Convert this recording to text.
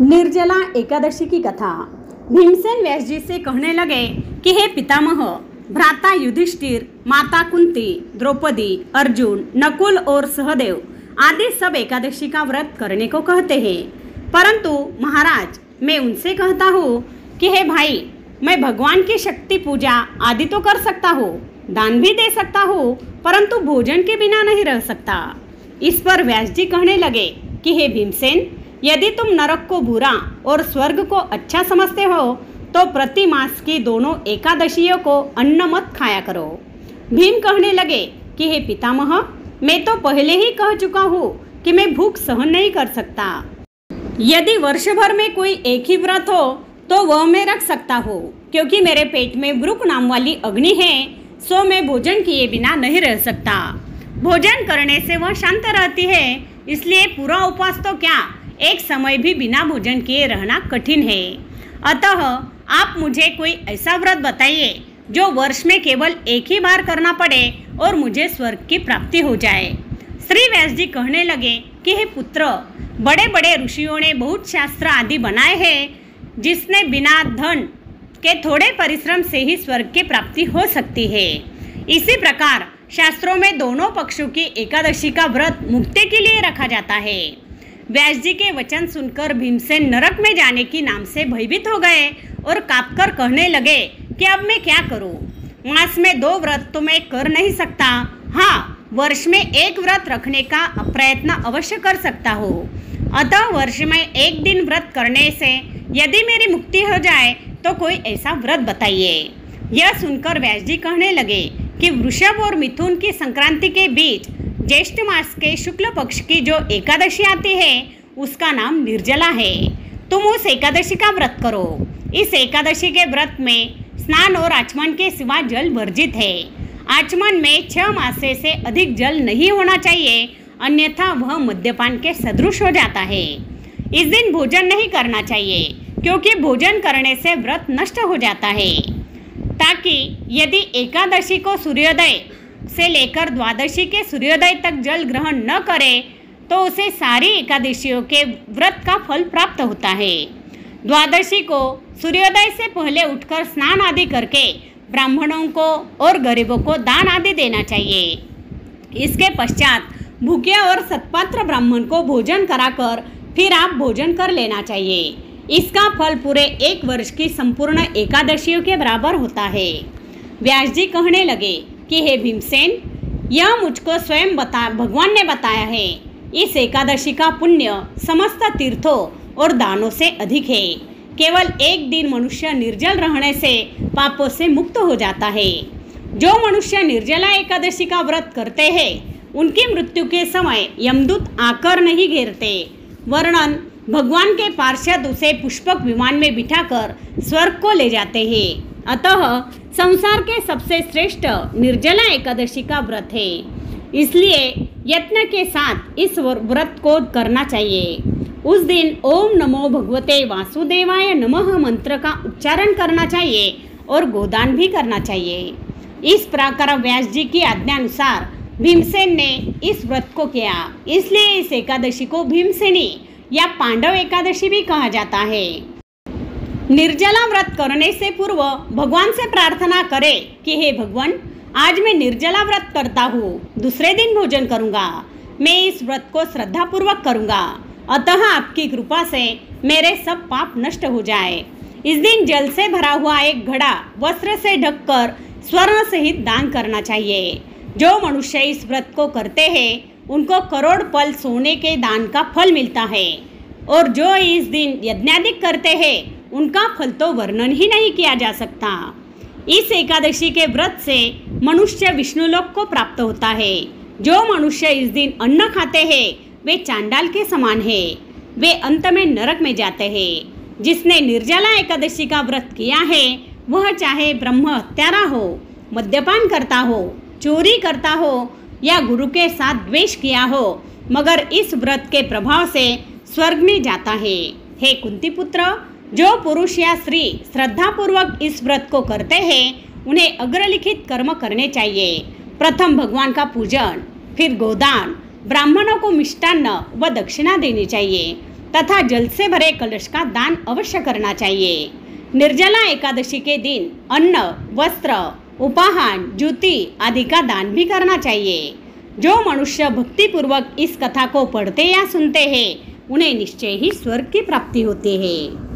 निर्जला एकादशी की कथा। भीमसेन व्यास जी से कहने लगे कि हे पितामह, भ्राता युधिष्ठिर, माता कुंती, द्रौपदी, अर्जुन, नकुल और सहदेव आदि सब एकादशी का व्रत करने को कहते हैं, परंतु महाराज मैं उनसे कहता हूँ कि हे भाई, मैं भगवान की शक्ति पूजा आदि तो कर सकता हूँ, दान भी दे सकता हूँ, परंतु भोजन के बिना नहीं रह सकता। इस पर व्यास जी कहने लगे कि हे भीमसेन, यदि तुम नरक को बुरा और स्वर्ग को अच्छा समझते हो तो प्रति मास की दोनों एकादशियों को अन्न मत खाया करो। भीम कहने लगे कि हे पितामह, मैं तो पहले ही कह चुका हूँ कि मैं भूख सहन नहीं कर सकता। यदि वर्ष भर में कोई एक ही व्रत हो तो वह मैं रख सकता हूँ, क्योंकि मेरे पेट में वृक नाम वाली अग्नि है, सो मैं भोजन किए बिना नहीं रह सकता। भोजन करने से वह शांत रहती है, इसलिए पूरा उपवास तो क्या, एक समय भी बिना भोजन किए रहना कठिन है। अतः आप मुझे कोई ऐसा व्रत बताइए जो वर्ष में केवल एक ही बार करना पड़े और मुझे स्वर्ग की प्राप्ति हो जाए। श्री व्यास जी कहने लगे कि हे पुत्र, बड़े बड़े ऋषियों ने बहुत शास्त्र आदि बनाए हैं, जिसने बिना धन के थोड़े परिश्रम से ही स्वर्ग की प्राप्ति हो सकती है। इसी प्रकार शास्त्रों में दोनों पक्षों की एकादशी का व्रत मुक्ति के लिए रखा जाता है। व्यास जी के वचन सुनकर भीमसेन नरक में जाने की नाम से भयभीत हो गए और कांपकर कहने लगे कि अब मैं क्या करूं? मास में 2 व्रत तो मैं कर नहीं सकता। हाँ, वर्ष में एक व्रत रखने का प्रयत्न अवश्य कर सकता हूँ। अतः वर्ष में एक दिन व्रत करने से यदि मेरी मुक्ति हो जाए तो कोई ऐसा व्रत बताइए। यह सुनकर व्यास जी कहने लगे कि वृषभ और मिथुन की संक्रांति के बीच ज्येष्ठ मास के शुक्ल पक्ष की जो एकादशी आती है उसका नाम निर्जला है। तुम उस एकादशी का व्रत करो। इस एकादशी के व्रत में स्नान और आचमन के सिवा जल वर्जित है। आचमन में 6 मासे से अधिक जल नहीं होना चाहिए, अन्यथा वह मद्यपान के सदृश हो जाता है। इस दिन भोजन नहीं करना चाहिए, क्योंकि भोजन करने से व्रत नष्ट हो जाता है। ताकि यदि एकादशी को सूर्योदय से लेकर द्वादशी के सूर्योदय तक जल ग्रहण न करे तो उसे सारी एकादशियों के व्रत का फल प्राप्त होता है। द्वादशी को सूर्योदय से पहले उठकर स्नान आदि करके ब्राह्मणों को और गरीबों को दान आदि देना चाहिए। इसके पश्चात भूखे और सत्पात्र ब्राह्मण को भोजन कराकर फिर आप भोजन कर लेना चाहिए। इसका फल पूरे 1 वर्ष की संपूर्ण एकादशियों के बराबर होता है। व्यास जी कहने लगे कि हे भीमसेन, यह मुझको स्वयं भगवान ने बताया है। इस एकादशी का पुण्य समस्त तीर्थों और दानों से अधिक है। केवल एक दिन मनुष्य निर्जल रहने से पापों से मुक्त हो जाता है। जो मनुष्य निर्जला एकादशी का व्रत करते हैं उनकी मृत्यु के समय यमदूत आकर नहीं घेरते, वरन भगवान के पार्षद उसे पुष्पक विमान में बिठाकर स्वर्ग को ले जाते हैं। अतः संसार के सबसे श्रेष्ठ निर्जला एकादशी का व्रत है, इसलिए यत्न के साथ इस व्रत को करना चाहिए। उस दिन ओम नमो भगवते वासुदेवाय नमः मंत्र का उच्चारण करना चाहिए और गोदान भी करना चाहिए। इस प्रकार व्यास जी की आज्ञानुसार भीमसेन ने इस व्रत को किया, इसलिए इस एकादशी को भीमसेनी या पांडव एकादशी भी कहा जाता है। निर्जला व्रत करने से पूर्व भगवान से प्रार्थना करें कि हे भगवान, आज मैं निर्जला व्रत करता हूँ, दूसरे दिन भोजन करूँगा। मैं इस व्रत को श्रद्धापूर्वक करूँगा, अतः आपकी कृपा से मेरे सब पाप नष्ट हो जाए। इस दिन जल से भरा हुआ एक घड़ा वस्त्र से ढककर स्वर्ण सहित दान करना चाहिए। जो मनुष्य इस व्रत को करते हैं उनको करोड़ पल सोने के दान का फल मिलता है, और जो इस दिन यज्ञादिक करते हैं उनका फल तो वर्णन ही नहीं किया जा सकता। इस एकादशी के व्रत से मनुष्य विष्णुलोक को प्राप्त होता है। जो मनुष्य इस दिन अन्न खाते हैं वे चांडाल के समान है, वे अंत में नरक में जाते हैं। जिसने निर्जला एकादशी का व्रत किया है वह चाहे ब्रह्म हत्यारा हो, मद्यपान करता हो, चोरी करता हो या गुरु के साथ द्वेष किया हो, मगर इस व्रत के प्रभाव से स्वर्ग में जाता है। हे कुंती पुत्र, जो पुरुष या स्त्री श्रद्धापूर्वक इस व्रत को करते हैं उन्हें अग्रलिखित कर्म करने चाहिए। प्रथम भगवान का पूजन, फिर गोदान, ब्राह्मणों को मिष्टान्न व दक्षिणा देनी चाहिए। तथा जल से भरे कलश का दान अवश्य करना चाहिए। निर्जला एकादशी के दिन अन्न, वस्त्र, उपाहार, जूती आदि का दान भी करना चाहिए। जो मनुष्य भक्तिपूर्वक इस कथा को पढ़ते या सुनते हैं उन्हें निश्चय ही स्वर्ग की प्राप्ति होती है।